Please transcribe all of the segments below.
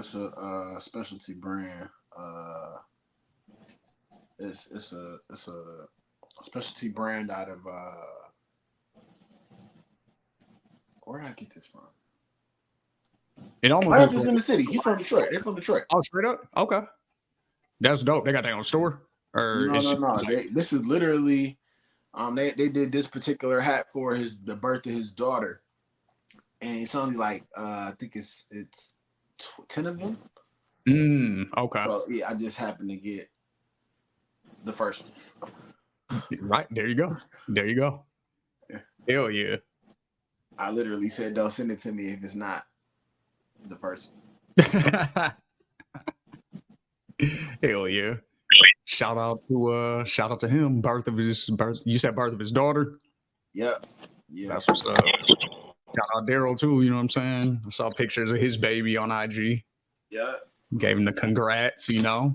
it's a specialty brand. It's a specialty brand out of where did I get this from? It almost I got this in the city. He's from Detroit. They're from Detroit. Oh, straight up? Okay. That's dope. They got their own store? Or No. This is literally they did this particular hat for the birth of his daughter. And it's only like I think it's 10 of them. Okay. So yeah, I just happened to get the first one. Right. There you go. Yeah. Hell yeah. I literally said, don't send it to me if it's not the first one. Hell yeah. Shout out to him. You said birth of his daughter? Yep. Yeah. That's what's up. Shout out Daryl too, you know what I'm saying? I saw pictures of his baby on IG. Yeah. Gave him the congrats, you know.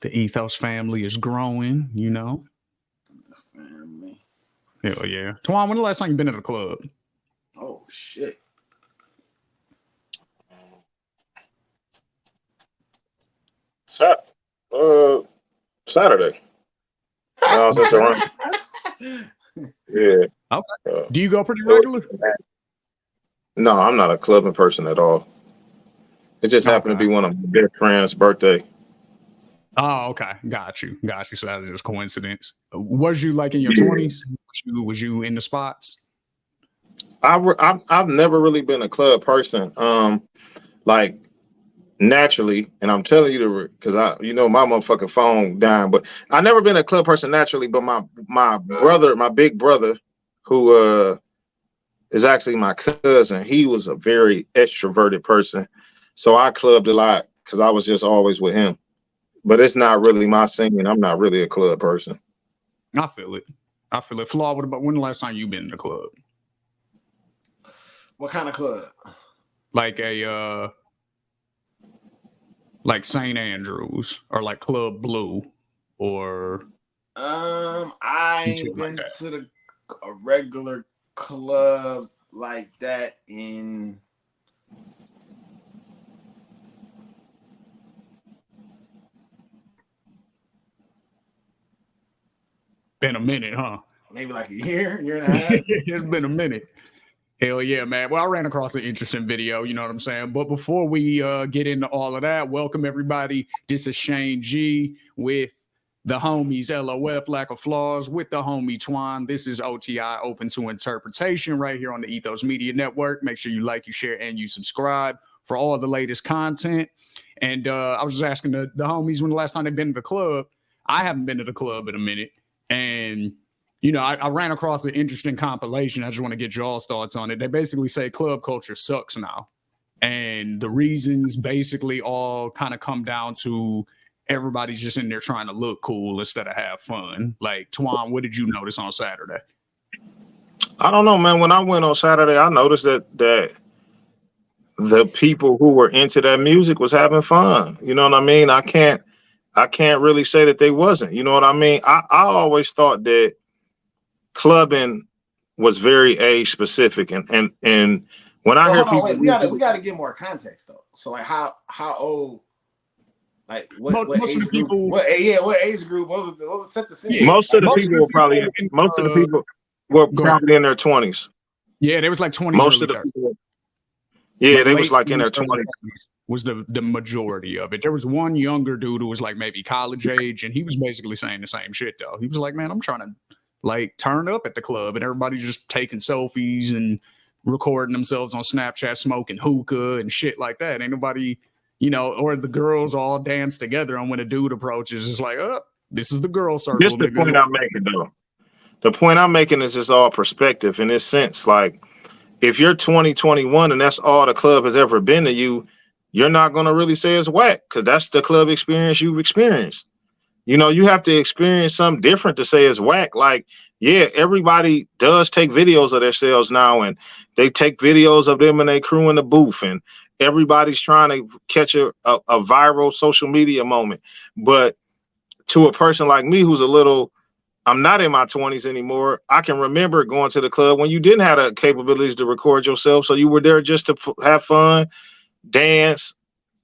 The Ethos family is growing, you know. The family. Hell yeah. Twan, when the last time you been at a club? Oh shit. Saturday. I was just around. Yeah. Okay. Do you go pretty regular? No, I'm not a clubbing person at all. It just happened to be one of my dear friends' birthday. Oh, okay. Got you. So that was just coincidence. Was you like in your 20s? Was you in the spots? I've never really been a club person. Like naturally, and I'm telling you because my motherfucking phone dying, but I never been a club person naturally. But my brother, my big brother, who is actually my cousin, he was a very extroverted person. So I clubbed a lot because I was just always with him. But it's not really my scene. I'm not really a club person. I feel it. Flaw, what about when the last time you been in the club? What kind of club? Like a like St. Andrews or like Club Blue or I ain't been to a regular club like that in been a minute, huh? Maybe like a year and a half. It's been a minute. Hell yeah, man. Well, I ran across an interesting video, you know what I'm saying? But before we get into all of that, welcome everybody. This is Shane G with the homies LOF, Lack of Flaws, with the homie Twan. This is OTI, Open to Interpretation, right here on the Ethos Media Network. Make sure you like, you share, and you subscribe for all the latest content. And I was just asking the homies when the last time they've been to the club. I haven't been to the club in a minute. And you know, I ran across an interesting compilation. I just want to get y'all's thoughts on it. They basically say club culture sucks now. And the reasons basically all kind of come down to everybody's just in there trying to look cool instead of have fun. Like, Twan, what did you notice on Saturday? I don't know, man. When I went on Saturday, I noticed that the people who were into that music was having fun. You know what I mean? I can't really say that they wasn't. You know what I mean? I always thought that clubbing was very age specific, and when I hear people, we gotta get more context though. So like how old, like what age group? What age group? What was set the scene? Yeah, most of the people were probably in their 20s. Yeah, they was like 20s. Most of the people, yeah, they was like in their 20s. Was the majority of it. There was one younger dude who was like maybe college age, and he was basically saying the same shit though. He was like, "Man, I'm trying to like turn up at the club," and everybody's just taking selfies and recording themselves on Snapchat, smoking hookah and shit like that. Ain't nobody, you know, or the girls all dance together. And when a dude approaches, it's like, oh, this is the girl circle. This is the point I'm making, though. The point I'm making is just all perspective in this sense. Like, if you're 21 and that's all the club has ever been to you, you're not going to really say it's whack because that's the club experience you've experienced. You know, you have to experience something different to say it's whack. Like, yeah, everybody does take videos of themselves now, and they take videos of them and they crew in the booth, and everybody's trying to catch a viral social media moment. But to a person like me, who's I'm not in my 20s anymore. I can remember going to the club when you didn't have the capabilities to record yourself. So you were there just to have fun. dance,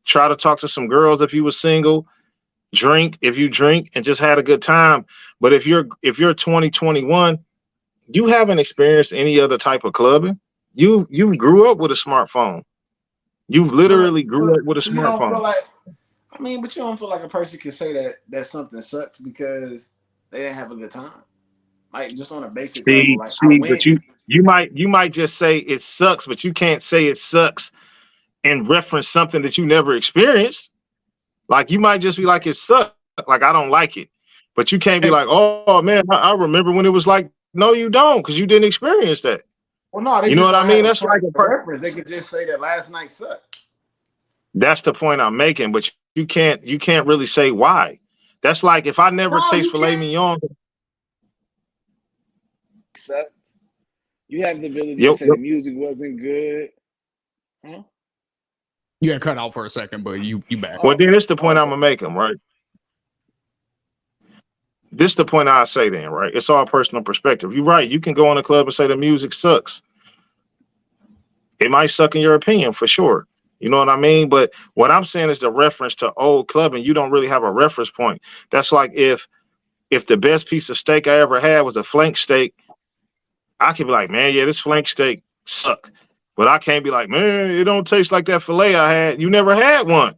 try to talk to some girls if you were single, drink if you drink, and just had a good time. But if you're 2021, you haven't experienced any other type of clubbing. You grew up with a smartphone. You literally grew up with a So you don't feel smartphone. like, I mean, but you don't feel like a person can say that something sucks because they didn't have a good time. Like just on a basic level. Like I But went. you might just say it sucks, but you can't say it sucks and reference something that you never experienced. Like you might just be like, it sucks. Like I don't like it. But you can't be Hey, like, oh man, I remember when it was like, no, you don't, because you didn't experience that. Well, no, they You know just what I don't have mean? a That's frame like a of reference. They could just say that last night sucked. that's the point I'm making, but you can't really say why. That's like if I never No, taste you filet can't. mignon. Sucked. You have the ability to Yo, say yo, the music wasn't good. Huh? you got cut out for a second, but you back. well, Oh, then it's the point I'm okay. gonna make them, right? This the point I say then, right? It's all personal perspective. You're right. You can go in a club and say the music sucks. It might suck in your opinion for sure. You know what I mean? But what I'm saying is the reference to old club, and you don't really have a reference point. That's like if the best piece of steak I ever had was a flank steak, I could be like, man, yeah, this flank steak suck. But I can't be like, man, it don't taste like that filet I had. You never had one.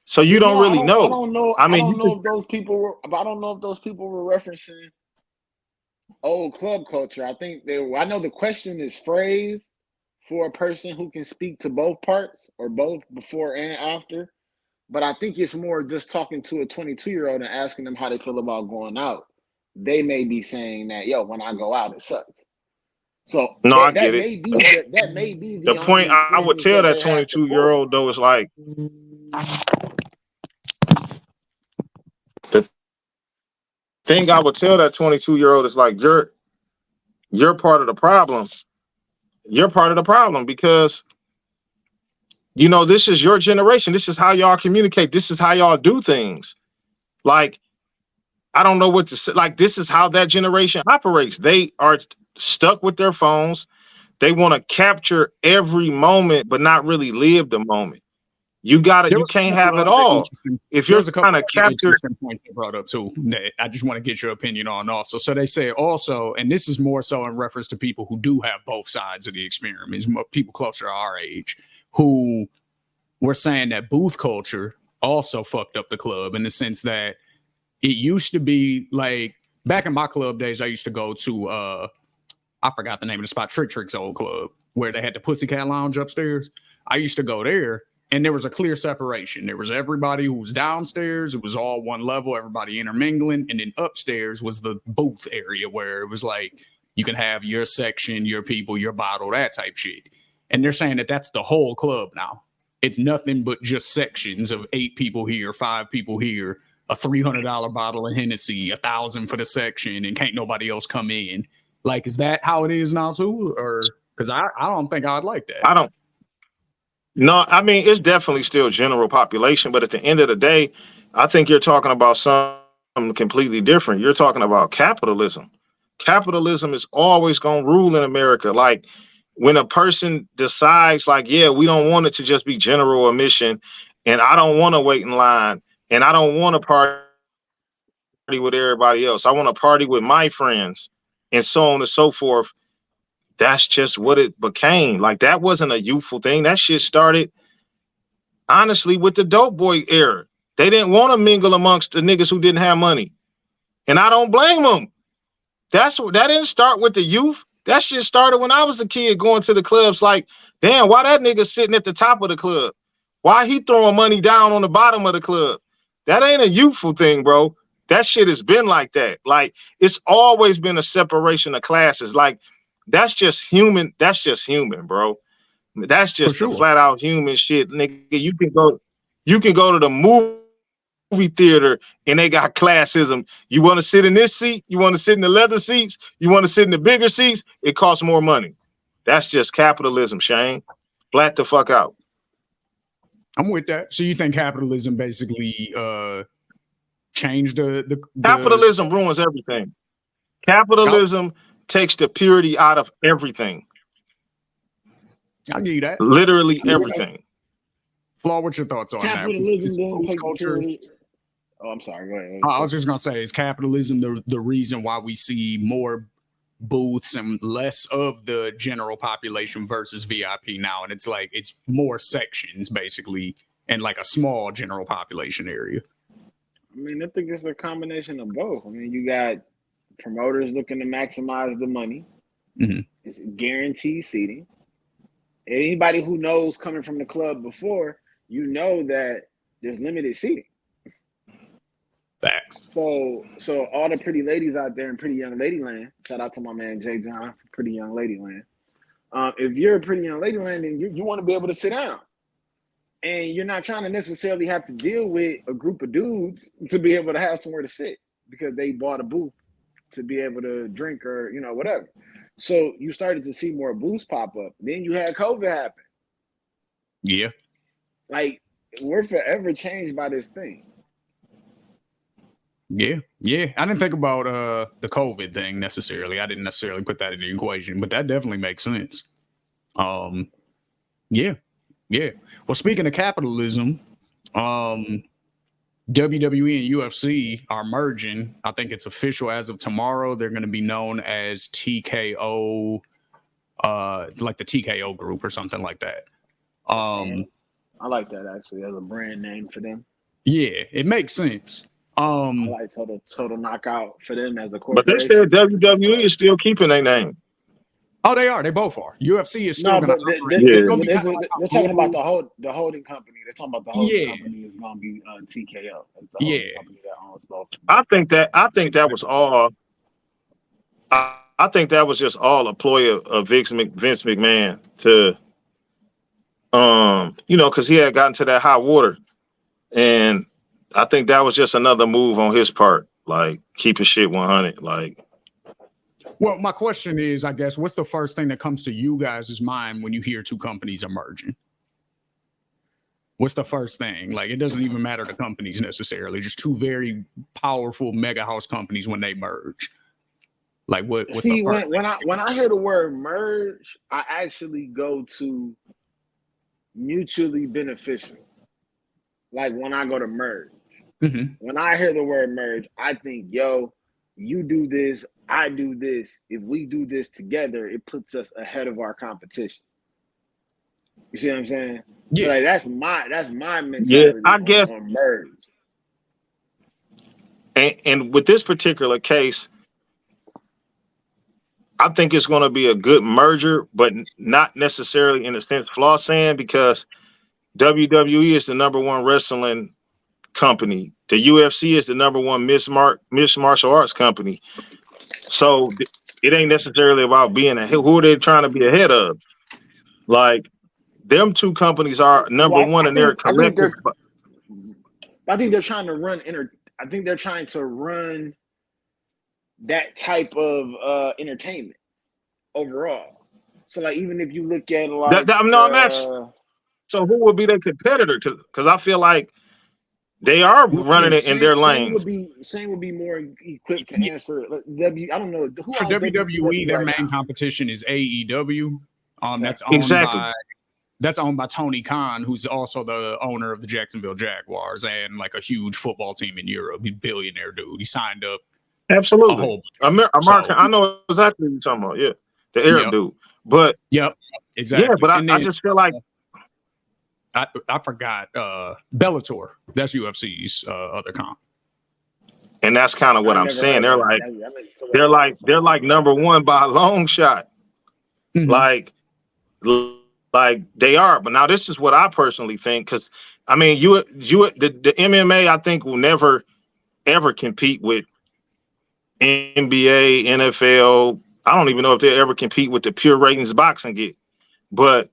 So you Well, don't no, I really don't. I know. don't know. I I mean, don't know if those people were. But I don't know if those people were referencing old club culture. I think they. I know the question is phrased for a person who can speak to both parts or both before and after. But I think it's more just talking to a 22-year-old and asking them how they feel about going out. They may be saying that, yo, when I go out, it sucks. So no, I get that it. may be that may be The the point only I would experience tell that that they have to 22-year pull old from. though is like the thing I would tell that 22-year old is like you're part of the problem. You're part of the problem because this is your generation. This is how y'all communicate. This is how y'all do things. Like I don't know what to say. Like this is how that generation operates. They are stuck with their phones. They want to capture every moment, but not really live the moment. There You was can't a have couple it of other all. interesting. If There you're was a couple trying to of other capture, interesting points they brought up too that I just want to get your opinion on also. So they say also, and this is more so in reference to people who do have both sides of the experiment, people closer to our age who were saying that booth culture also fucked up the club in the sense that it used to be like back in my club days, I used to go to I forgot the name of the spot, Trick's old club, where they had the Pussycat Lounge upstairs. I used to go there, and there was a clear separation. There was everybody who was downstairs. It was all one level, everybody intermingling. And then upstairs was the booth area where it was like you can have your section, your people, your bottle, that type shit. And they're saying that that's the whole club now. It's nothing but just sections of 8 people here, 5 people here, a $300 bottle of Hennessy, $1,000 for the section, and can't nobody else come in. Like, is that how it is now too? Or because I don't think I'd like that. I don't. No, I mean it's definitely still general population, but at the end of the day, I think you're talking about something completely different. You're talking about capitalism. Capitalism is always going to rule in America. Like when a person decides, like, yeah, we don't want it to just be general admission, and I don't want to wait in line, and I don't want to party with everybody else. I want to party with my friends, and so on and so forth. That's just what it became. Like that wasn't a youthful thing. That shit started honestly with the dope boy era. They didn't want to mingle amongst the niggas who didn't have money. And I don't blame them. That didn't start with the youth. That shit started when I was a kid going to the clubs like, damn, why that nigga sitting at the top of the club? Why he throwing money down on the bottom of the club? That ain't a youthful thing, bro. That shit has been like that. Like it's always been a separation of classes. Like that's just human. That's just human, bro. That's For just the sure. flat out human shit, nigga. You can go to the movie theater and they got classism. You want to sit in this seat? You want to sit in the leather seats? You want to sit in the bigger seats? It costs more money. That's just capitalism, Shane. Flat the fuck out. I'm with that. So you think capitalism basically changed the Capitalism ruins everything. Capitalism takes the purity out of everything. I'll give you that. Literally everything. Flaw, what's your thoughts on that? Capitalism Is didn't booth take the culture? period. Oh, I'm sorry. Go ahead. I was just gonna say, is capitalism the reason why we see more booths and less of the general population versus VIP now? And it's like it's more sections basically, and like a small general population area. I mean, I think it's a combination of both. I mean, you got promoters looking to maximize the money. Mhm. It's guaranteed seating. Anybody who knows coming from the club before, you know that there's limited seating. Facts. So all the pretty ladies out there in Pretty Young Lady Land, shout out to my man Jay John for Pretty Young Lady Land. If you're a Pretty Young Lady Land, then you want to be able to sit down. And you're not trying to necessarily have to deal with a group of dudes to be able to have somewhere to sit because they bought a booth to be able to drink or, whatever. So you started to see more booths pop up. Then you had COVID happen. Yeah. Like, we're forever changed by this thing. Yeah. I didn't think about the COVID thing necessarily. I didn't necessarily put that in the equation, but that definitely makes sense. Yeah. Well, speaking of capitalism, WWE and UFC are merging. I think it's official as of tomorrow. They're going to be known as TKO. It's like the TKO group or something like that. I like that actually as a brand name for them. Yeah, it makes sense. I like total knockout for them as a But they corporation. said WWE is still keeping their name. Oh, they are. They both are. UFC is still No, going but to. It's going to be they're talking about the holding company. They're talking about the holding company is going to be TKO. It's the holding company that owns both. I think that was all. I think that was just all a ploy of Vince McMahon to, because he had gotten to that high water, and I think that was just another move on his part, like keeping shit 100, like. Well, my question is, I guess, what's the first thing that comes to you guys' mind when you hear two companies are merging? What's the first thing? Like, it doesn't even matter the companies necessarily, just two very powerful mega house companies when they merge. Like, what's See, the first when I hear the word merge, I actually go to mutually beneficial. Like when I go to merge. Mm-hmm. When I hear the word merge, I think, yo, you do this, I do this. If we do this together, it puts us ahead of our competition. You see what I'm saying? Yeah. So like that's my mentality. Yeah, I guess on merge. And with this particular case, I think it's going to be a good merger, but not necessarily in the sense Flaw saying, because WWE is the number one wrestling company. The UFC is the number one mixed martial arts company. So it ain't necessarily about being ahead. Who are they trying to be ahead of? Like, them two companies are number one in their collectives. I think they're trying to run I think they're trying to run that type of entertainment overall. So like, even if you look at like so who would be their competitor? Because I feel like they are running it in their lanes. Shane would be more equipped to answer. I don't know who for WWE. Their main competition is AEW. That's owned by Tony Khan, who's also the owner of the Jacksonville Jaguars and like a huge football team in Europe. He's a billionaire dude. He signed up. Absolutely. American. I know exactly what you're talking about. Yeah. The Arab dude. But exactly. Yeah, but I just feel like I forgot Bellator. That's UFC's other comp. And that's kind of what I'm saying. They're like number one by a long shot. Mm-hmm. Like they are. But now this is what I personally think, because I mean, the MMA I think will never ever compete with NBA, NFL. I don't even know if they'll ever compete with the pure ratings boxing get. But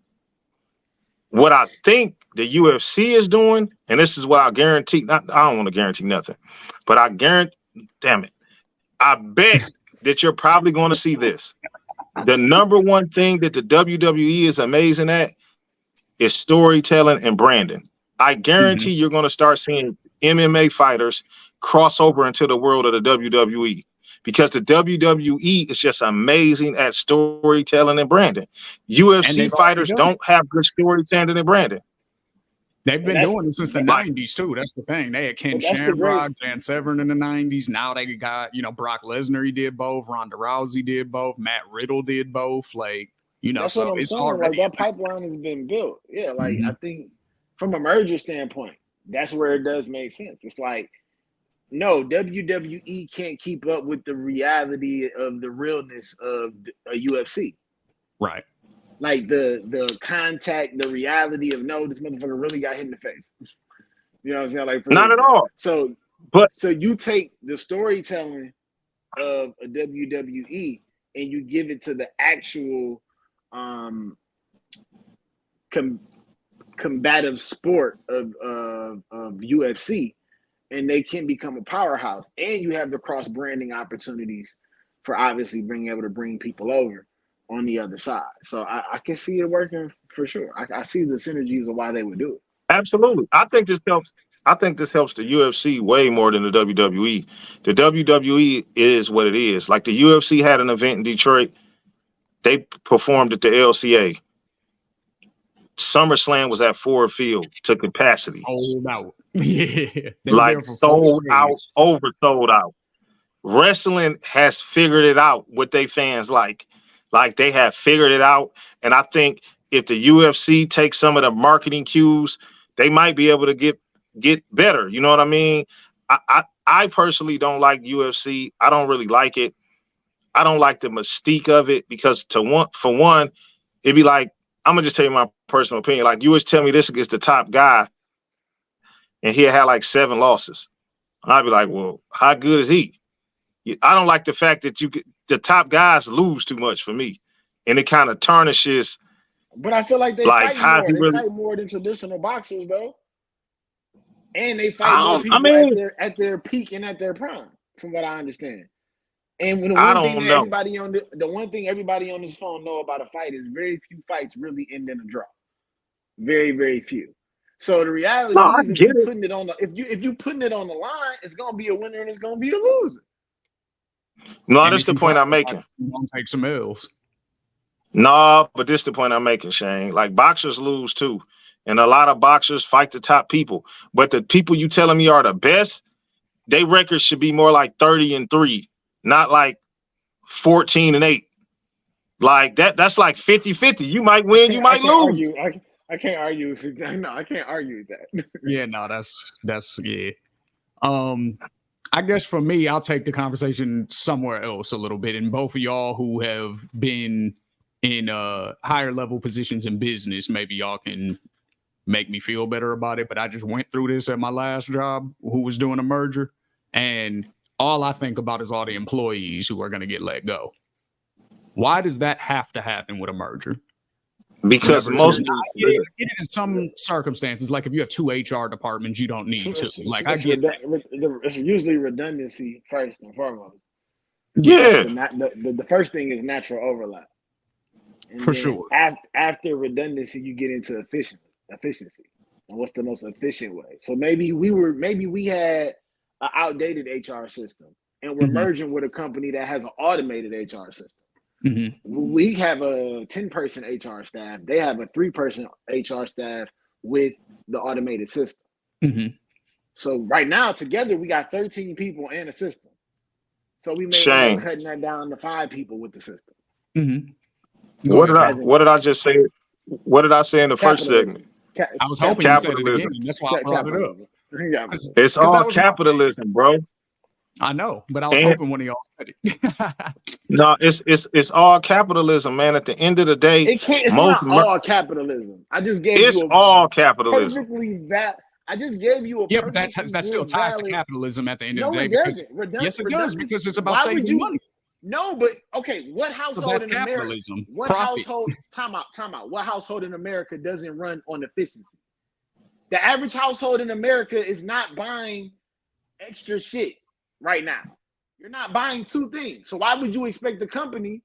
what I think the UFC is doing, and this is what I guarantee, I don't want to guarantee nothing, but I bet that you're probably going to see this. The number one thing that the WWE is amazing at is storytelling and branding. I guarantee you're going to start seeing MMA fighters cross over into the world of the WWE, because the WWE is just amazing at storytelling and branding. UFC fighters don't have good storytelling and branding. They've been doing it since the Right. 90s, too. That's the thing. They had Ken But that's the Shamrock, great- Dan Severn in the 90s. Now they got, Brock Lesnar, he did both. Ronda Rousey did both. Matt Riddle did both. Like, That's so what I'm it's saying. already. Like that pipeline has been built. Yeah, like Mhm. I think from a merger standpoint, that's where it does make sense. It's like, no, WWE can't keep up with the reality of the realness of a UFC. Right. Like the contact, the reality of no, this motherfucker really got hit in the face. You know what I'm saying? Like Not at all. So But you take the storytelling of a WWE and you give it to the actual combative sport of UFC, and they can become a powerhouse. And you have the cross branding opportunities for obviously being able to bring people over on the other side. So I can see it working for sure. I see the synergies of why they would do it. absolutely, I think this helps. I think this helps the UFC way more than the WWE. The WWE is what it is. Like the UFC had an event in Detroit. They performed at the LCA. SummerSlam was at Ford Field to capacity. Sold out. Yeah. They were Like there for 4 sold out, days. oversold out. Wrestling has figured it out what they fans like. Like they have figured it out. And I think if the UFC takes some of the marketing cues, they might be able to get better. You know what I mean? I personally don't like UFC. I don't really like it. I don't like the mystique of it because for one, it'd be like, I'm gonna just tell you my personal opinion. Like you was telling me this against the top guy, and he had like 7 losses. I'd be like, well, how good is he? I don't like the fact that the top guys lose too much for me, and it kind of tarnishes. But I feel like they Like fight how more. he They really. fight more than traditional boxers, though, and they fight more I people mean, at their peak and at their prime, from what I understand. And when the I one thing don't that know. the one thing everybody on this phone know about a fight is very few fights really end in a draw. Very, very few. So the reality No, I is, if get you it. putting it on the if you putting it on the line, it's gonna be a winner and it's gonna be a loser. No, And that's if the you point fight, I'm making. you're going to take some L's. No, but this is the point I'm making, Shane. Like boxers lose too, and a lot of boxers fight the top people. But the people you telling me are the best, their records should be more like 30-3, not like 14-8. Like that's like 50-50. You might win, you I might can't lose. argue. I can't argue with it. No, I can't argue with that. Yeah, no, that's yeah. I guess for me, I'll take the conversation somewhere else a little bit. And both of y'all who have been in higher level positions in business, maybe y'all can make me feel better about it. But I just went through this at my last job, who was doing a merger, and all I think about is all the employees who are going to get let go. Why does that have to happen with a merger? Because most I get it in some circumstances, like if you have 2 HR departments, you don't need 2. Like I get that. It's usually redundancy first and foremost. yeah. The first thing is natural overlap, and For then sure. after redundancy, you get into efficiency, and what's the most efficient way. So maybe we had an outdated HR system, and we're merging with a company that has an automated HR system. Mm-hmm. We have a 10-person HR staff. They have a 3-person HR staff with the automated system. Mm-hmm. So right now, together, we got 13 people and a system. So we may end up cutting that down to 5 people with the system. Mm-hmm. What did I just say? What did I say in the first segment? I was hoping you said it again. That's why I brought it up. It's all capitalism, bro. I know, but I was hoping one of y'all said it. No, it's all capitalism, man. At the end of the day, it's not all capitalism. I just gave you all capitalism. I just gave you a but that still ties to capitalism at the end of the day. It doesn't. Yes, it does, because it's about saving money. No, but okay, what household that's in capitalism. America? What household? Time out. What household in America doesn't run on efficiency? The average household in America is not buying extra shit right now. You're not buying 2 things. So why would you expect the company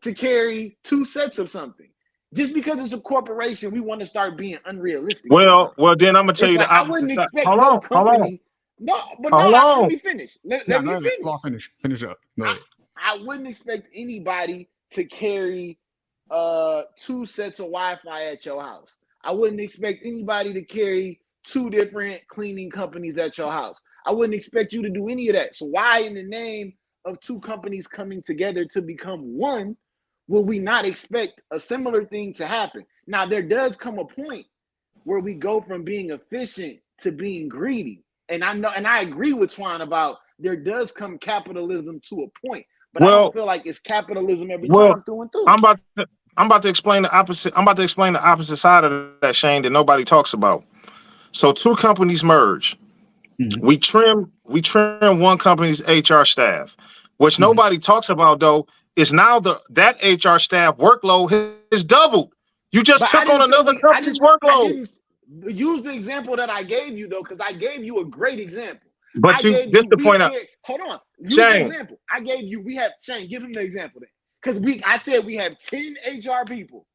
to carry 2 sets of something? Just because it's a corporation, we want to start being unrealistic. Well, then I'm gonna tell you the opposite. I wouldn't expect no company. Let me finish. Let me finish. Finish up. Go ahead. I wouldn't expect anybody to carry 2 sets of Wi-Fi at your house. I wouldn't expect anybody to carry 2 different cleaning companies at your house. I wouldn't expect you to do any of that. So why, in the name of 2 companies coming together to become one, will we not expect a similar thing to happen? Now, there does come a point where we go from being efficient to being greedy. And I know, and I agree with Twan about there does come capitalism to a point, but I don't feel like it's capitalism every time through and through. I'm about to explain the opposite. I'm about to explain the opposite side of that, Shane, that nobody talks about. So 2 companies merge. Mm-hmm. We trim one company's HR staff. Which nobody talks about though is now that HR staff workload has doubled. You just took on another company's workload. I didn't use the example that I gave you though, because I gave you a great example. But this the point. Hold on. Use the example. I gave you. We have Shane. Give him the example then, because I said we have 10 HR people,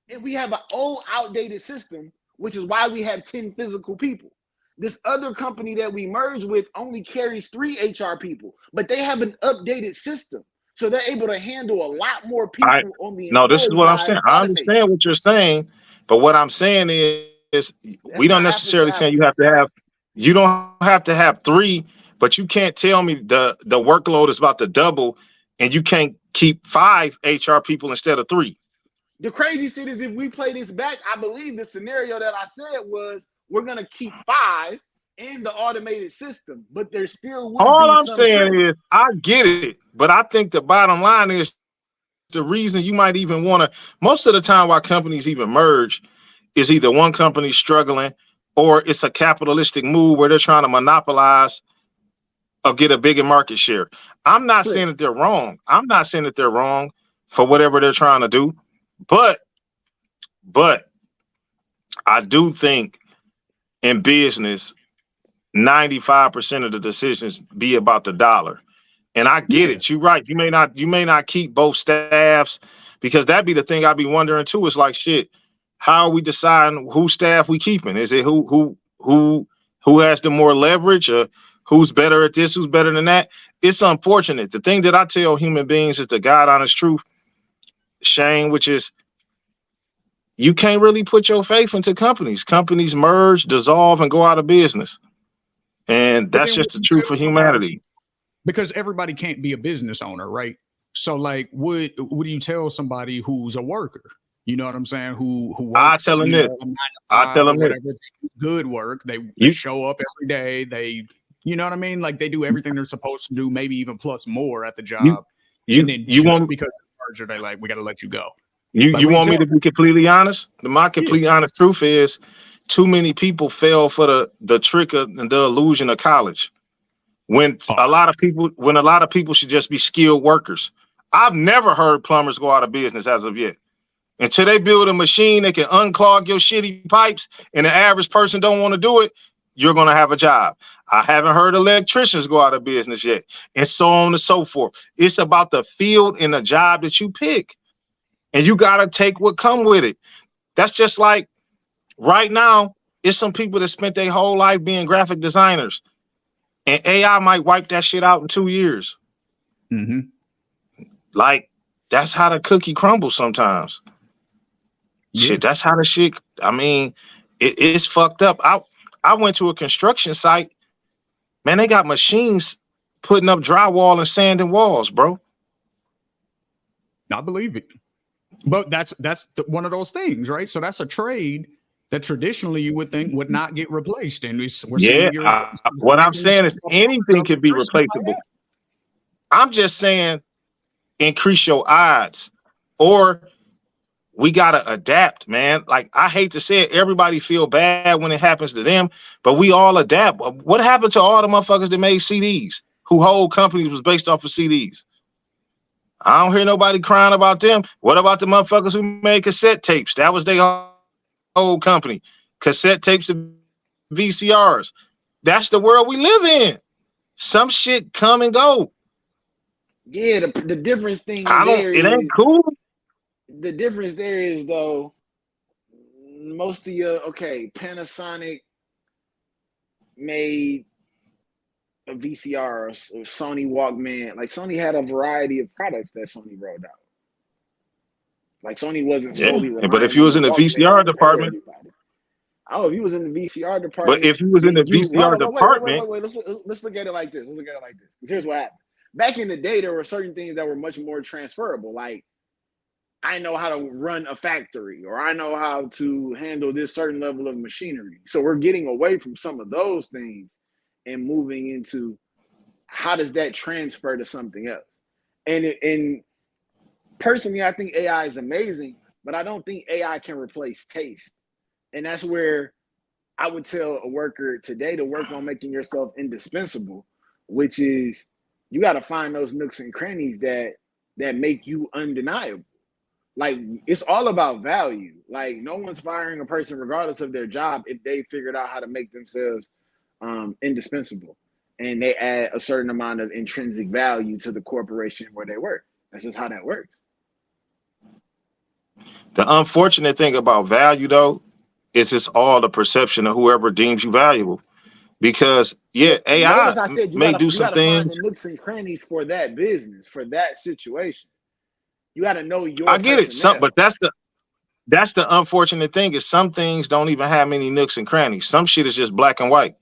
and we have an old, outdated system, which is why we have 10 physical people. This other company that we merged with only carries 3 HR people, but they have an updated system. So they're able to handle a lot more people on the No, this is what I'm side. saying. I understand what you're saying, but what I'm saying is we don't necessarily say you don't have to have 3, but you can't tell me the workload is about to double and you can't keep 5 HR people instead of 3. The crazy shit is if we play this back, I believe the scenario that I said was we're gonna keep 5 in the automated system, but there still would all be I'm some saying trick. is I get it, but I think the bottom line is the reason you might even want to, most of the time why companies even merge is either one company struggling or it's a capitalistic move where they're trying to monopolize or get a bigger market share. I'm not saying that they're wrong. I'm not saying that they're wrong for whatever they're trying to do, but I do think in business 95% of the decisions be about the dollar. And I get it. You're right. You may not keep both staffs, because that'd be the thing I'd be wondering too. Is like, shit, how are we deciding whose staff we keeping? Is it who has the more leverage, or who's better at this, who's better than that? It's unfortunate. The thing that I tell human beings is the God honest truth, Shane, which is you can't really put your faith into companies. Companies merge, dissolve, and go out of business. And that's just the truth for humanity. Because everybody can't be a business owner, right? So, like, would you tell somebody who's a worker? You know what I'm saying? Who works? I tell them this. I tell them this. Good work. They show up every day. They, you know what I mean? Like they do everything they're supposed to do, maybe even plus more at the job. And then because of the merger, they like, we got to let you go. You want me to be completely honest? My complete honest truth is too many people fell for the trick and the illusion of college. When a lot of people should just be skilled workers. I've never heard plumbers go out of business as of yet. Until they build a machine that can unclog your shitty pipes and the average person don't want to do it, you're going to have a job. I haven't heard electricians go out of business yet, and so on and so forth. It's about the field and the job that you pick, and you got to take what come with it. That's just like right now, it's some people that spent their whole life being graphic designers. And AI might wipe that shit out in 2 years. Mm-hmm. Like, that's how the cookie crumbles sometimes. Yeah. Shit, that's how the shit, I mean, it's fucked up. I went to a construction site. Man, they got machines putting up drywall and sanding walls, bro. I believe it. But that's one of those things, right? So that's a trade that traditionally you would think would not get replaced. And what I'm saying is anything can be replaceable. I'm just saying increase your odds, or we got to adapt, man. Like, I hate to say it, everybody feel bad when it happens to them, but we all adapt. What happened to all the motherfuckers that made CDs, who whole companies was based off of CDs? I don't hear nobody crying about them. What about the motherfuckers who made cassette tapes? That was their whole company. Cassette tapes and VCRs. That's the world we live in. Some shit come and go. Yeah, the difference thing it ain't cool. The difference there is, though, most of your Panasonic made a VCR or Sony Walkman. Like, Sony had a variety of products that Sony rolled out. Like, Sony wasn't solely but if you was in the VCR department, Oh, if you was in the VCR But department, if you was in the then you hold VCR on, wait. department, Let's look at it like this. Let's look at it like this. Here's what happened. Back in the day, there were certain things that were much more transferable. Like I know how to run a factory, or I know how to handle this certain level of machinery. So we're getting away from some of those things and moving into how does that transfer to something else. And personally, I think AI is amazing, but I don't think AI can replace taste. And that's where I would tell a worker today to work on making yourself indispensable, which is you got to find those nooks and crannies that make you undeniable. Like it's all about value. Like no one's firing a person regardless of their job if they figured out how to make themselves indispensable and they add a certain amount of intrinsic value to the corporation where they work. That's just how that works. the unfortunate thing about value, though, is it's all the perception of whoever deems you valuable. Because yeah, But AI notice I said may do you some gotta find the things. nooks and crannies for that business, for that situation. You gotta know I your get it, but personnel. that's the unfortunate thing is some things don't even have many nooks and crannies. Some shit is just black and white,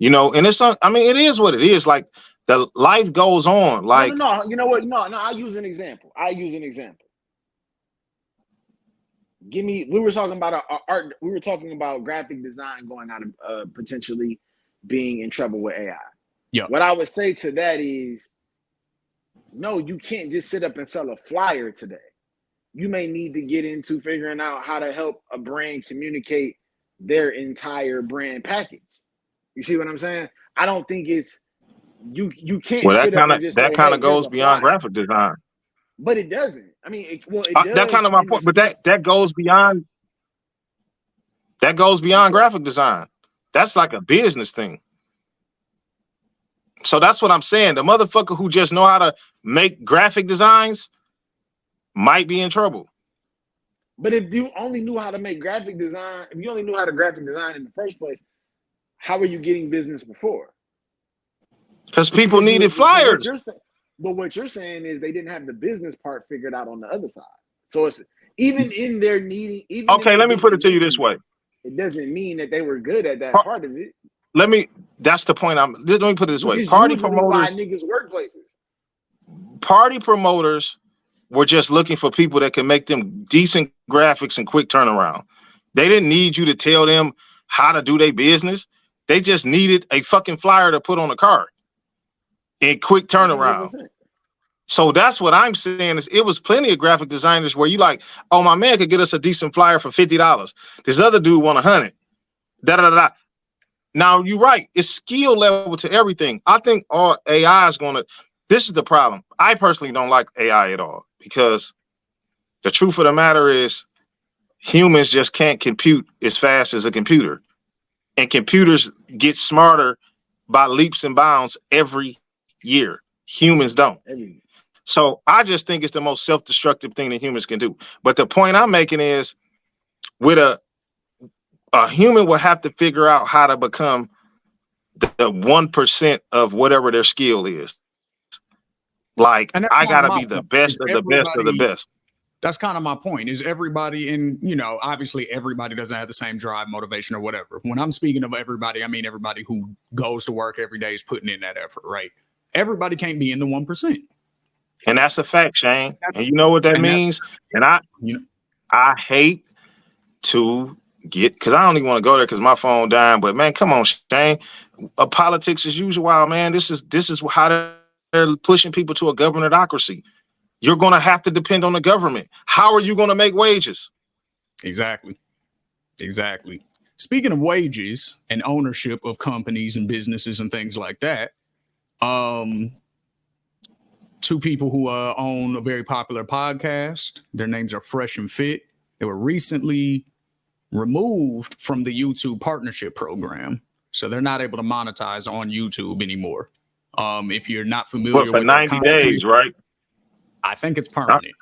and I mean, it is what it is. Like the life goes on. Like No. You know what? No. I'll use an example. Give me. We were talking about art. We were talking about graphic design going out of potentially being in trouble with AI. Yeah. What I would say to that is, no, you can't just sit up and sell a flyer today. You may need to get into figuring out how to help a brand communicate their entire brand package. You see what I'm saying? I don't think it's you can't well, sit up and just that say, kind of "Hey, here's goes a beyond flyer," graphic design. but it doesn't. I mean, it That kind does of my in the point. But sense. that goes beyond Okay. graphic design. That's like a business thing. So that's what I'm saying. The motherfucker who just know how to make graphic designs might be in trouble. But if you only knew how to make graphic design, if you only knew how to graphic design in the first place, how were you getting business before? Because people Because needed so what flyers. you're saying, but what you're saying is they didn't have the business part figured out on the other side. So it's even in their needing, even in Okay, there let me put being it to you this niches, way. it doesn't mean that they were good at that part of it, That's the point. Let me put it this which way. is usually why niggas work places. Party promoters were just looking for people that can make them decent graphics and quick turnaround. They didn't need you to tell them how to do their business. They just needed a fucking flyer to put on a card and quick turnaround. 100%. So that's what I'm saying is it was plenty of graphic designers where you like, oh, my man could get us a decent flyer for $50. This other dude want $100. Da da da. Now you're right. It's skill level to everything. I think all AI is going to. This is the problem. I personally don't like AI at all because the truth of the matter is humans just can't compute as fast as a computer, and computers get smarter by leaps and bounds every year. Humans don't. So I just think it's the most self-destructive thing that humans can do. But the point I'm making is with a human will have to figure out how to become the 1% of whatever their skill is. Like And that's I kind of gotta my be the point. best Is of the best of the everybody best. That's kind of my point. Is everybody in, obviously everybody doesn't have the same drive, motivation, or whatever. When I'm speaking of everybody, I mean everybody who goes to work every day is putting in that effort, right? Everybody can't be in the 1%. And that's a fact, Shane. And you know what that means? And I hate to get because I don't even want to go there because my phone dying. But man, come on, Shane. Politics as usual, man. This is how they're pushing people to a governmentocracy. You're gonna have to depend on the government. How are you gonna make wages? Exactly. Speaking of wages and ownership of companies and businesses and things like that, two people who own a very popular podcast, their names are Fresh and Fit. They were recently removed from the YouTube partnership program. So they're not able to monetize on YouTube anymore. If you're not familiar For with their 90 content, days, right? I think it's permanent.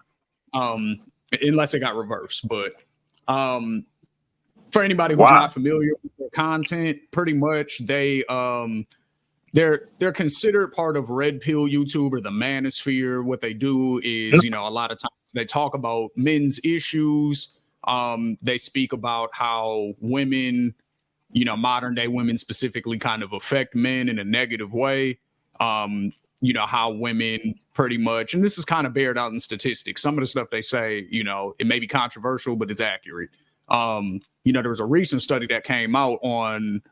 Unless it got reversed. But for anybody who's not familiar with their content, pretty much they're considered part of Red Pill YouTube or the Manosphere. What they do is, a lot of times they talk about men's issues, They speak about how women, modern day women specifically, kind of affect men in a negative way. How women pretty much, and this is kind of bared out in statistics. Some of the stuff they say, it may be controversial, but it's accurate. There was a recent study that came out on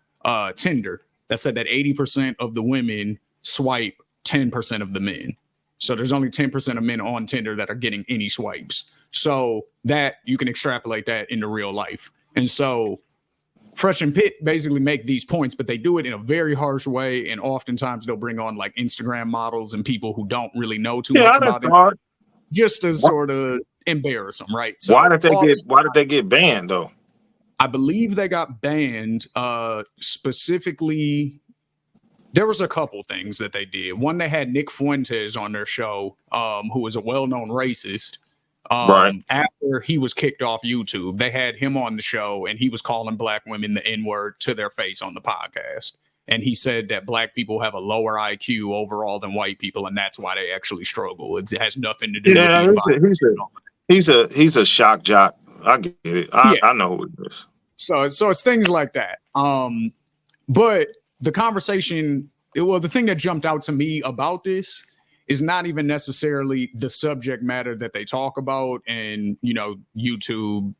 Tinder that said that 80% of the women swipe 10% of the men. So there's only 10% of men on Tinder that are getting any swipes. So that you can extrapolate that into real life. And so Fresh and Pitt basically make these points, but they do it in a very harsh way. And oftentimes they'll bring on like Instagram models and people who don't really know too much about it, just to sort of embarrass them, right? So why did they get banned though? I believe they got banned specifically. There was a couple things that they did. One, they had Nick Fuentes on their show, who is a well-known racist. Right. After he was kicked off YouTube, they had him on the show and he was calling black women the N-word to their face on the podcast. And he said that black people have a lower IQ overall than white people, and that's why they actually struggle. It has nothing to do with he's a shock jock. I get it. I know who it is. So it's things like that. But the conversation, the thing that jumped out to me about this is not even necessarily the subject matter that they talk about. And, YouTube,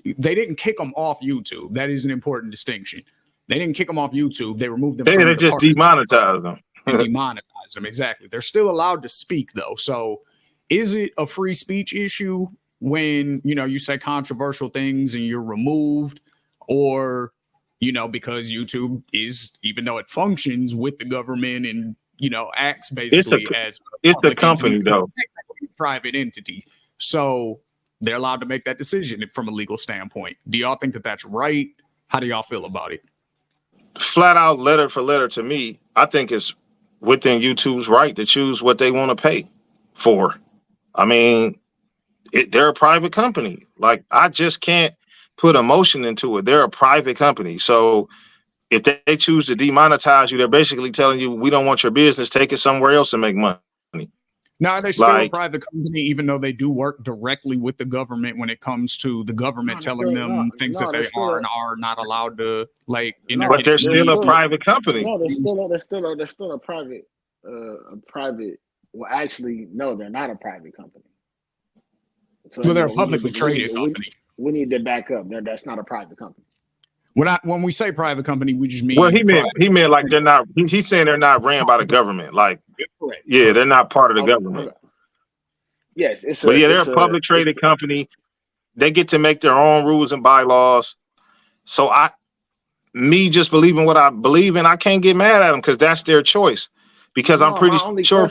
they didn't kick them off YouTube. That is an important distinction. They didn't kick them off YouTube. They removed them. They just demonetized them. And demonetized them. Exactly. They're still allowed to speak, though. So is it a free speech issue when, you say controversial things and you're removed? Or, because YouTube is, even though it functions with the government and, acts basically it's a company, though, private entity. So they're allowed to make that decision from a legal standpoint. Do y'all think that that's right? How do y'all feel about it? Flat out, letter for letter, to me, I think it's within YouTube's right to choose what they want to pay for. I mean, they're a private company. Like, I just can't put emotion into it. They're a private company. So if they choose to demonetize you, they're basically telling you, we don't want your business, take it somewhere else and make money. Now, are they still a private company, even though they do work directly with the government when it comes to the government telling them things that they are and are not allowed to, like, but they're still a private company. No, they're still a private, well, actually, no, they're not a private company. So they're a publicly traded company. We need to back up. That's not a private company. When we say private company, we just mean. Well, he meant like they're not. He's saying they're not ran by the government. Like, yeah, they're not part of the government. Okay. Yes, they're a public traded company. They get to make their own rules and bylaws. So me just believing what I believe in, I can't get mad at them because that's their choice. Because I'm pretty sure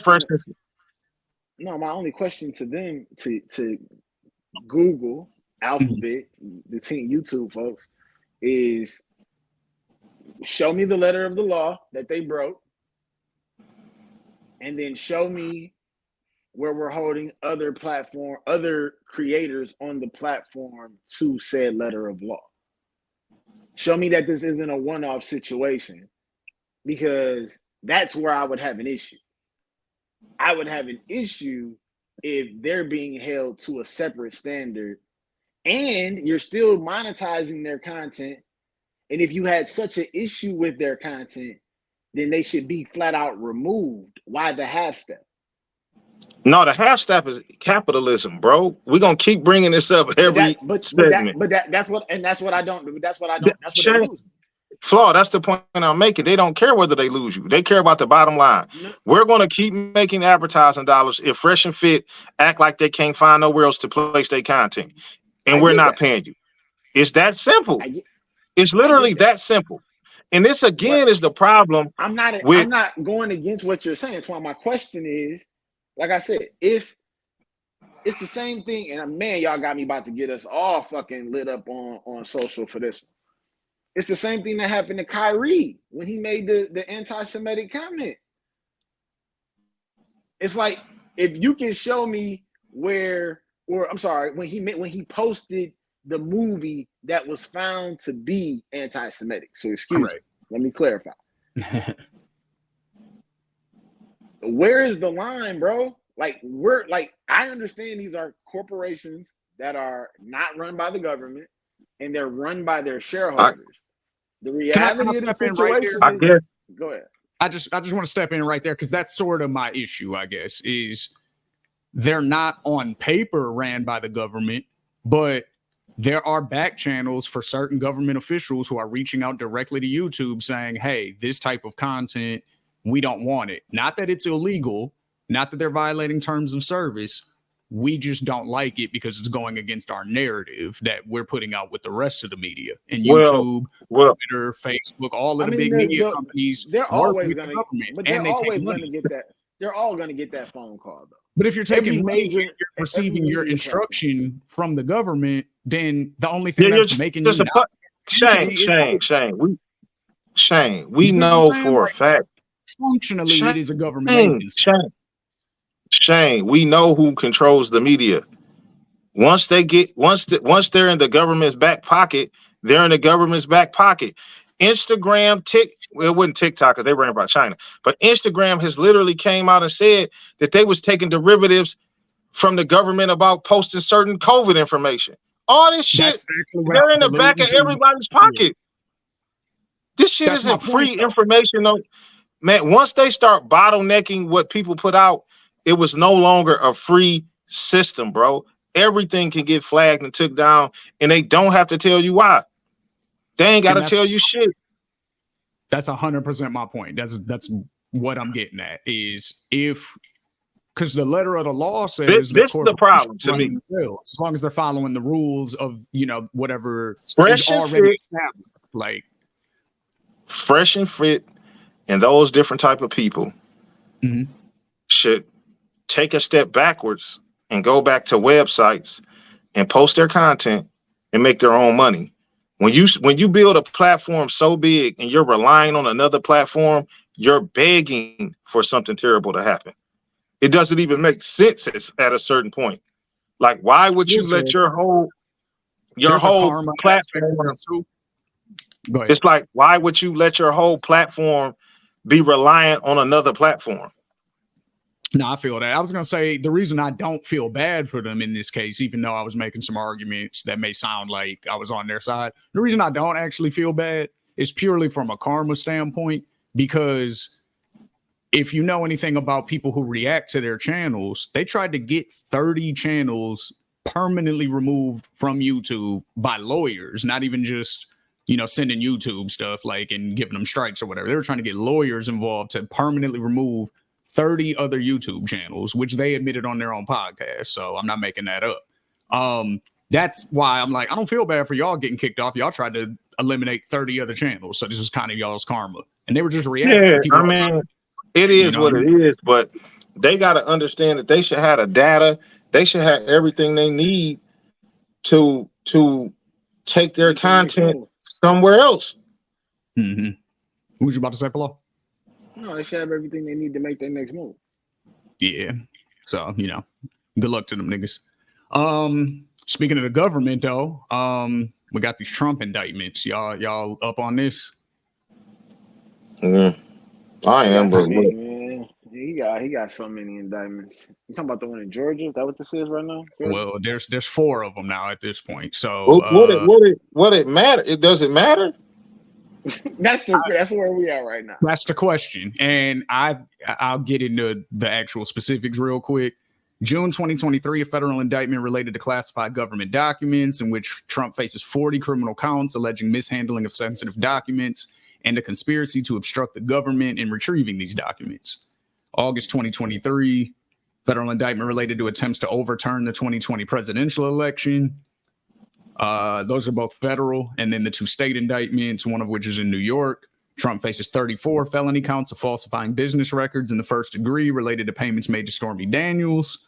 my only question to them, to Google, Alphabet, the team YouTube folks, is show me the letter of the law that they broke, and then show me where we're holding other creators on the platform to said letter of law. Show me that this isn't a one-off situation, because that's where I would have an issue. I would have an issue if they're being held to a separate standard and you're still monetizing their content. And if you had such an issue with their content, then they should be flat out removed. Why the half step? No, the half step is capitalism, bro. We're gonna keep bringing this up every segment. That's what I don't. Flaw, that's the point I'm making. They don't care whether they lose you. They care about the bottom line. No. We're going to keep making advertising dollars if Fresh and Fit act like they can't find nowhere else to place their content. And we're not paying you. It's that simple. It's literally that simple. And this, again, is the problem. I'm not going against what you're saying. That's why my question is, like I said, if it's the same thing, and man, y'all got me about to get us all fucking lit up on social for this one. It's the same thing that happened to Kyrie when he made the anti-Semitic comment. It's like, if you can show me when he posted the movie that was found to be anti-Semitic. So excuse me, let me clarify. Where is the line, bro? Like, I understand these are corporations that are not run by the government and they're run by their shareholders. The reality of the situation I guess. Go ahead. I just want to step in right there because that's sort of my issue, I guess, is they're not on paper ran by the government, but there are back channels for certain government officials who are reaching out directly to YouTube saying, hey, this type of content, we don't want it. Not that it's illegal, not that they're violating terms of service. We just don't like it because it's going against our narrative that we're putting out with the rest of the media. And YouTube, Twitter, Facebook, all of the big media companies, they're always going to, but they're and always going to get that. They're all going to get that phone call, though. But if you're taking you're receiving your instruction from the government, then the only thing that's making you Shane, we know for a fact. Functionally, it is a government agency. Shane, we know who controls the media. Once they're in the government's back pocket, they're in the government's back pocket. Instagram, it wasn't TikTok because they ran by China, but Instagram has literally came out and said that they was taking derivatives from the government about posting certain COVID information. All this shit, they're in the back of everybody's pocket. This shit isn't free information. Man, once they start bottlenecking what people put out, it was no longer a free system, bro. Everything can get flagged and took down, and they don't have to tell you why. They ain't got to tell you shit. That's 100% my point. That's what I'm getting at is because the letter of the law says this is the problem to me. As long as they're following the rules of whatever fresh is already established, like fresh and fit, and those different type of people should take a step backwards and go back to websites and post their content and make their own money. When you build a platform so big and you're relying on another platform, you're begging for something terrible to happen. It doesn't even make sense at a certain point. Like, why would you let your whole platform? It's like, why would you let your whole platform be reliant on another platform? No, I feel that. I was going to say the reason I don't feel bad for them in this case, even though I was making some arguments that may sound like I was on their side, the reason I don't actually feel bad is purely from a karma standpoint, because if you know anything about people who react to their channels, they tried to get 30 channels permanently removed from YouTube by lawyers, not even just, sending YouTube stuff and giving them strikes or whatever. They were trying to get lawyers involved to permanently remove 30 other YouTube channels, which they admitted on their own podcast. So I'm not making that up. That's why I'm like, I don't feel bad for y'all getting kicked off. Y'all tried to eliminate 30 other channels. So this is kind of y'all's karma. And they were just reacting. Yeah, I mean, it is what it is, but they got to understand that they should have the data. They should have everything they need to take their content somewhere else. Mm-hmm. What was you about to say, Palo? No, they should have everything they need to make their next move. Yeah. So, good luck to them niggas. Speaking of the government, though, we got these Trump indictments. Y'all up on this? I am, but man, he got so many indictments. You talking about the one in Georgia? Is that what this is right now? Georgia? Well, there's 4 of them now at this point. So what it matter? It doesn't matter. That's where we are right now. That's the question, and I'll get into the actual specifics real quick. June 2023, a federal indictment related to classified government documents in which Trump faces 40 criminal counts alleging mishandling of sensitive documents and a conspiracy to obstruct the government in retrieving these documents. August 2023, federal indictment related to attempts to overturn the 2020 presidential election. Those are both federal, and then the 2 state indictments, one of which is in New York. Trump faces 34 felony counts of falsifying business records in the first degree related to payments made to Stormy Daniels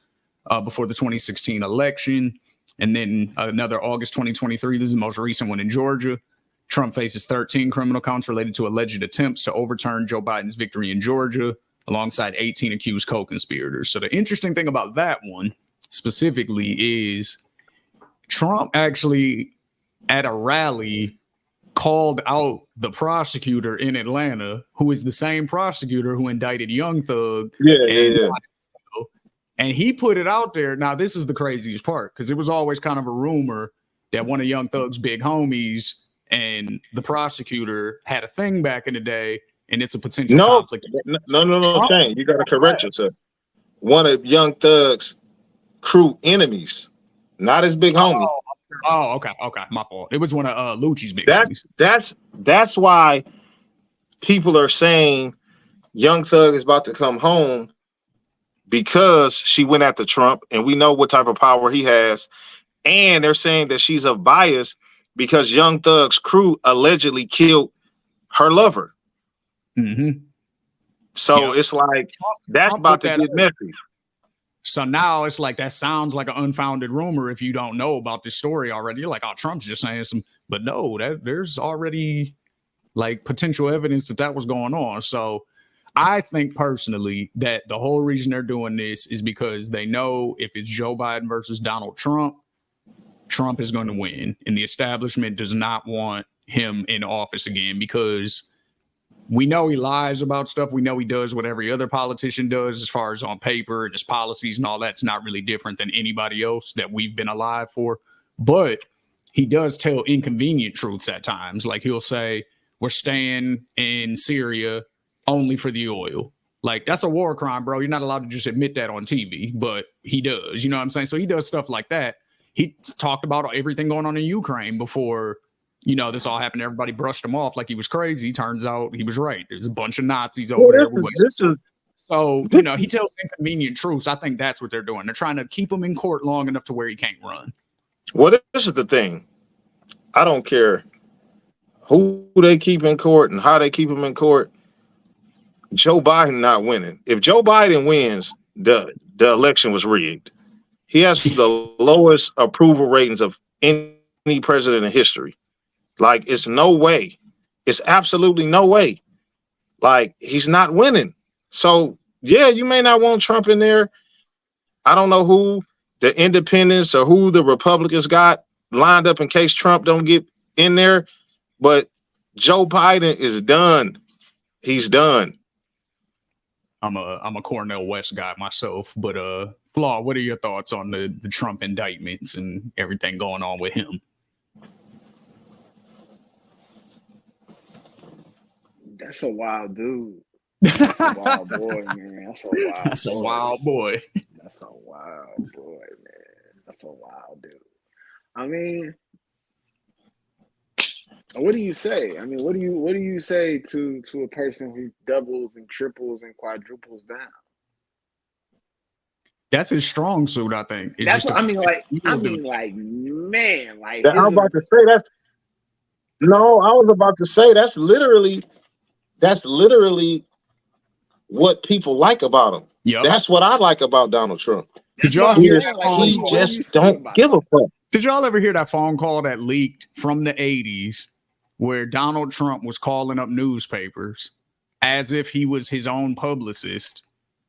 before the 2016 election. And then another August 2023, this is the most recent one in Georgia. Trump faces 13 criminal counts related to alleged attempts to overturn Joe Biden's victory in Georgia, alongside 18 accused co-conspirators. So the interesting thing about that one specifically is Trump actually at a rally called out the prosecutor in Atlanta, who is the same prosecutor who indicted Young Thug. And he put it out there. Now, this is the craziest part, because it was always kind of a rumor that one of Young Thug's big homies and the prosecutor had a thing back in the day, and it's a potential conflict. No, Shane, you got to correct yourself. One of Young Thug's crew enemies, not his big homie. Okay, my fault. It was one of Lucci's big homies. That's why people are saying Young Thug is about to come home, because she went after Trump, and we know what type of power he has. And they're saying that she's of bias because Young Thug's crew allegedly killed her lover. Mm-hmm. So it's like that's about to get messy. So now it's like that sounds like an unfounded rumor if you don't know about this story already. You're like, oh, Trump's just saying some, but no, there's already like potential evidence that was going on. So I think personally that the whole reason they're doing this is because they know if it's Joe Biden versus Donald Trump, Trump is going to win. And the establishment does not want him in office again, because we know he lies about stuff. We know he does what every other politician does as far as on paper, and his policies and all that's not really different than anybody else that we've been alive for. But he does tell inconvenient truths at times. Like he'll say, we're staying in Syria only for the oil. Like that's a war crime, bro. You're not allowed to just admit that on TV, but he does. You know what I'm saying? So he does stuff like that. He talked about everything going on in Ukraine before, you know, this all happened. Everybody brushed him off like he was crazy. Turns out he was right. There's a bunch of Nazis over there. So, you know, he tells inconvenient truths. I think that's what they're doing. They're trying to keep him in court long enough to where he can't run. Well, this is the thing. I don't care who they keep in court and how they keep him in court. Joe Biden not winning. If Joe Biden wins, the election was rigged. He has the lowest approval ratings of any president in history. Like, it's no way. It's absolutely no way. Like, he's not winning. So, yeah, you may not want Trump in there. I don't know who the independents or who the Republicans got lined up in case Trump don't get in there. But Joe Biden is done. He's done. I'm a Cornel West guy myself, but Flaw, what are your thoughts on the Trump indictments and everything going on with him? That's a wild dude. That's a wild boy, man. That's a wild boy. That's a wild boy, man. That's a wild dude. I mean, what do you say? I mean, what do you say to a person who doubles and triples and quadruples down? That's his strong suit, I think. That's what I mean. Like, man, like I was about to say that's. No, I was about to say that's literally what people like about him. Yep. That's what I like about Donald Trump. Did y'all he just don't give a fuck. Did y'all ever hear that phone call that leaked from the 80s where Donald Trump was calling up newspapers as if he was his own publicist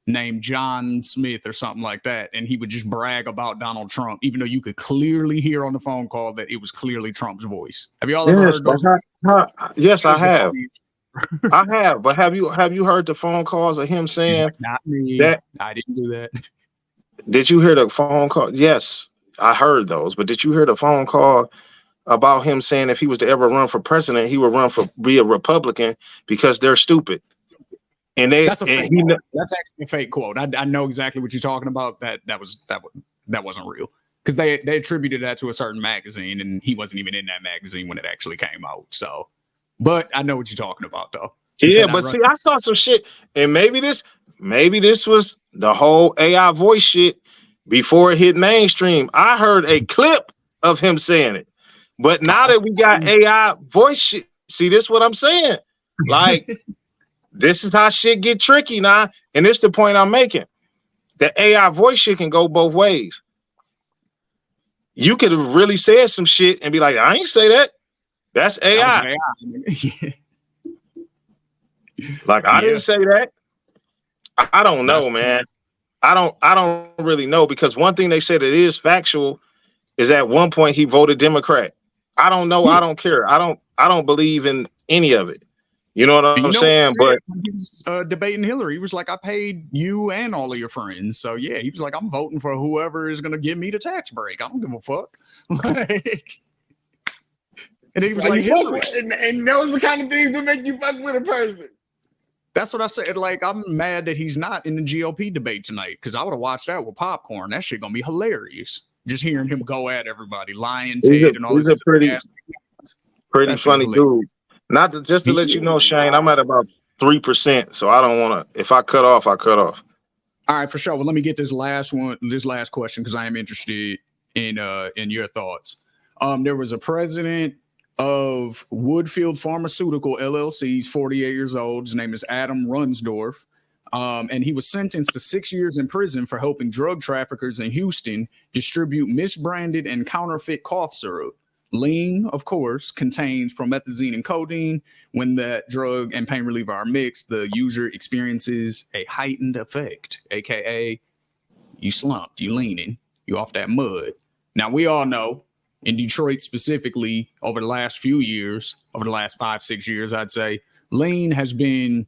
named John Smith or something like that, and he would just brag about Donald Trump, even though you could clearly hear on the phone call that it was clearly Trump's voice? Have you all ever heard those? Yes, I have. I have, but have you heard the phone calls of him saying, like, not me, that I didn't do that? Did you hear the phone call? Yes, I heard those, but did you hear the phone call about him saying if he was to ever run for president, he would be a Republican because they're stupid? And that's actually a fake quote. I know exactly what you're talking about. That wasn't real, because they attributed that to a certain magazine, and he wasn't even in that magazine when it actually came out. So, but I know what you're talking about, though. Yeah, but see, I saw some shit, and maybe this was the whole AI voice shit before it hit mainstream. I heard a clip of him saying it, but now that we got AI voice shit, see, this is what I'm saying. Like, this is how shit get tricky now, and this is the point I'm making. The AI voice shit can go both ways. You could have really said some shit and be like, I ain't say that. That's AI. Like, I didn't say that. I don't know, man. I don't really know, because one thing they said that is factual is at one point he voted Democrat. I don't know. I don't care. I don't believe in any of it. You know what And I'm saying? But when he was debating Hillary, he was like, I paid you and all of your friends. So yeah, he was like, I'm voting for whoever is going to give me the tax break. I don't give a fuck. Like, and then he was like, Hillary. And those are the kind of things that make you fuck with a person. That's what I said. Like, I'm mad that he's not in the GOP debate tonight because I would have watched that with popcorn. That shit gonna be hilarious. Just hearing him go at everybody, lying, Ted, and all this. He's a pretty funny dude. Not to, just to let you know, Shane, I'm at about 3%, so I don't want to. If I cut off, I cut off. All right, for sure. Well, let me get this last question, because I am interested in your thoughts. There was a president of Woodfield Pharmaceutical LLC. He's 48 years old. His name is Adam Runsdorf. And he was sentenced to 6 years in prison for helping drug traffickers in Houston distribute misbranded and counterfeit cough syrup. Lean, of course, contains promethazine and codeine. When that drug and pain reliever are mixed, the user experiences a heightened effect, aka you slumped, you leaning, you off that mud. Now, we all know in Detroit specifically, over the last few years, over the last 5-6 years, I'd say, lean has been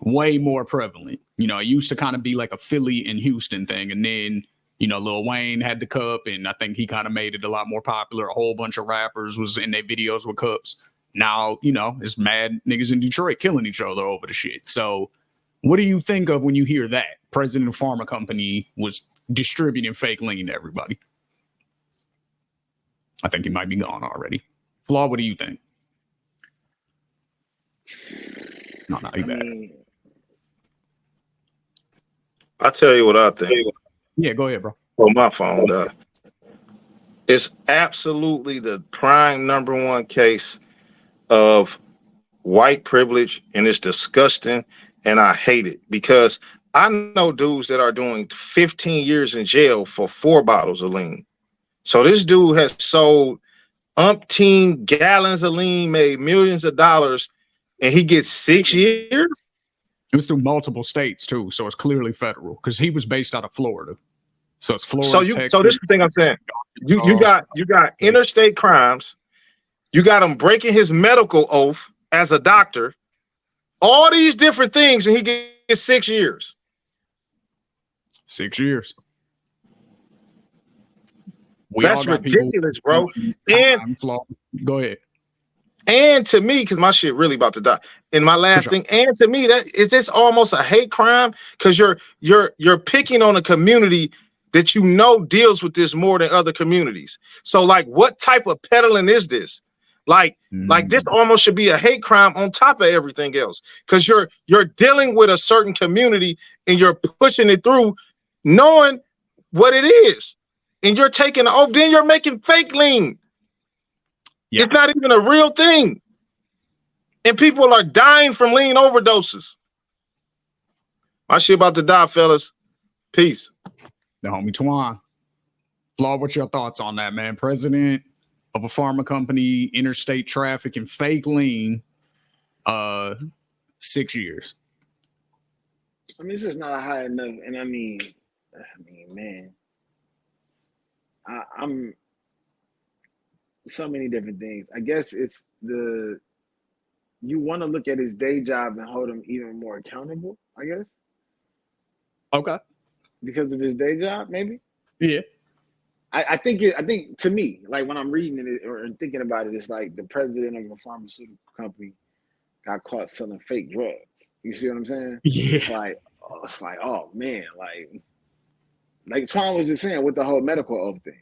way more prevalent. You know, it used to kind of be like a Philly and Houston thing. And then, you know, Lil Wayne had the cup, and I think he kind of made it a lot more popular. A whole bunch of rappers was in their videos with cups. Now, you know, it's mad niggas in Detroit killing each other over the shit. So what do you think of when you hear that President of Pharma Company was distributing fake lean to everybody? I think he might be gone already. Flaw, what do you think? No, you bad. I'll tell you what I think. Yeah, go ahead, bro. Oh, my phone died. It's absolutely the prime number one case of white privilege, and it's disgusting, and I hate it because I know dudes that are doing 15 years in jail for 4 bottles of lean. So this dude has sold umpteen gallons of lean, made millions of dollars, and he gets 6 years? It was through multiple states too, so it's clearly federal because he was based out of Florida. So it's Florida, Texas. So this is the thing I'm saying. You got interstate crimes. You got him breaking his medical oath as a doctor. All these different things, and he gets 6 years. 6 years. That's ridiculous, bro. And go ahead. And to me, because my shit really about to die. And my last thing, and to me, that is this almost a hate crime because you're picking on a community that you know deals with this more than other communities. So, like, what type of peddling is this? Like this almost should be a hate crime on top of everything else because you're dealing with a certain community and you're pushing it through, knowing what it is, and you're taking off. Then you're making fake lean. Yeah. It's not even a real thing. And people are dying from lean overdoses. My shit about to die, fellas. Peace. The homie Twan. Flaw, what's your thoughts on that, man? President of a pharma company, interstate traffic, and fake lean, 6 years. I mean, it's just not high enough. And I mean, man, I'm so many different things. I guess it's you want to look at his day job and hold him even more accountable, I guess. Okay. Because of his day job, maybe? Yeah. I think to me, like when I'm reading it or thinking about it, it's like the president of a pharmaceutical company got caught selling fake drugs. You see what I'm saying? Yeah. It's like, oh man, like Twan was just saying with the whole medical oath thing.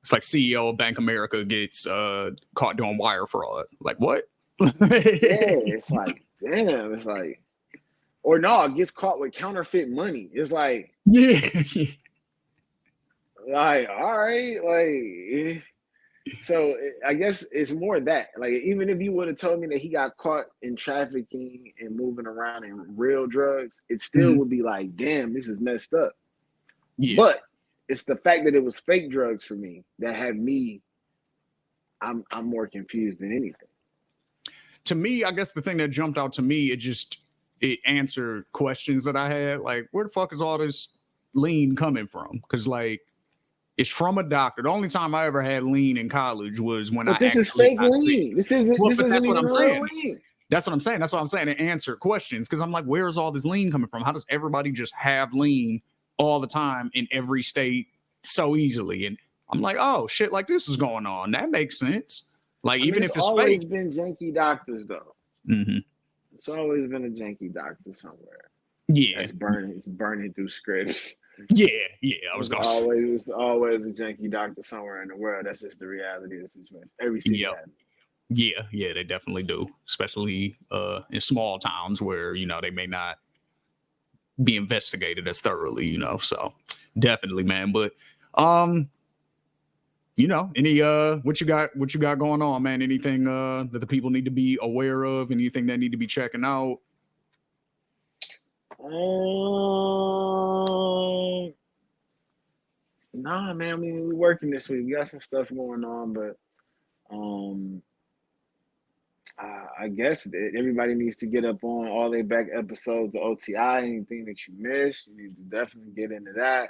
It's like CEO of Bank America gets caught doing wire fraud. Like what? Yeah, it's like, damn, it's like, or no, gets caught with counterfeit money. It's like, yeah. Like, all right, like, so I guess it's more that, like, even if you would have told me that he got caught in trafficking and moving around in real drugs, it still would be like, damn, this is messed up. Yeah. But it's the fact that it was fake drugs for me that had me, I'm more confused than anything. To me, I guess the thing that jumped out to me, it answered questions that I had, like, where the fuck is all this lean coming from? Because, like, it's from a doctor. The only time I ever had lean in college was when this is fake lean. This isn't that's what I'm saying. Lean. That's what I'm saying. That's what I'm saying. To answer questions, because I'm like, where's all this lean coming from? How does everybody just have lean all the time in every state so easily? And I'm like, oh, shit like this is going on. That makes sense. Like, even if it's always fake. been janky doctors, though. Mm-hmm. It's always been a janky doctor somewhere. Yeah. It's burning through scripts. Yeah. I was going to say. It's always a janky doctor somewhere in the world. That's just the reality of the situation. Every city has it. Yeah, they definitely do, especially in small towns where, you know, they may not be investigated as thoroughly, you know. So definitely, man. But you know, any what you got going on, man? Anything that the people need to be aware of? Anything they need to be checking out? Nah, man. I mean, we're working this week. We got some stuff going on, but I guess that everybody needs to get up on all their back episodes of OTI. Anything that you missed, you need to definitely get into that.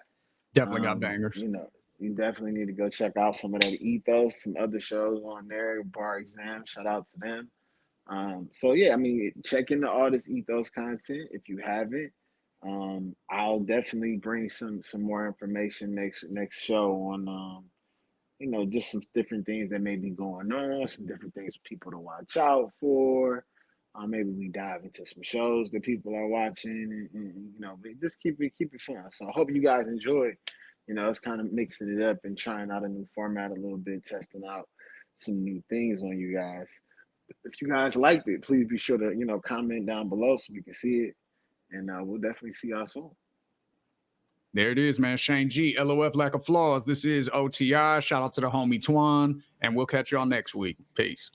Definitely got bangers. You know, you definitely need to go check out some of that Ethos, some other shows on there. Bar Exam, shout out to them. So yeah, I mean, check into all this Ethos content if you haven't. I'll definitely bring some more information next show on you know, just some different things that may be going on, some different things for people to watch out for. Maybe we dive into some shows that people are watching, and you know, just keep it fun. So I hope you guys enjoy. You know, it's kind of mixing it up and trying out a new format a little bit, testing out some new things on you guys. If you guys liked it, please be sure to, you know, comment down below so we can see it, and we'll definitely see y'all soon. There it is, man. Shane G, LOF Lack of Flaws. This is OTI. Shout out to the homie Twan, and we'll catch y'all next week. Peace.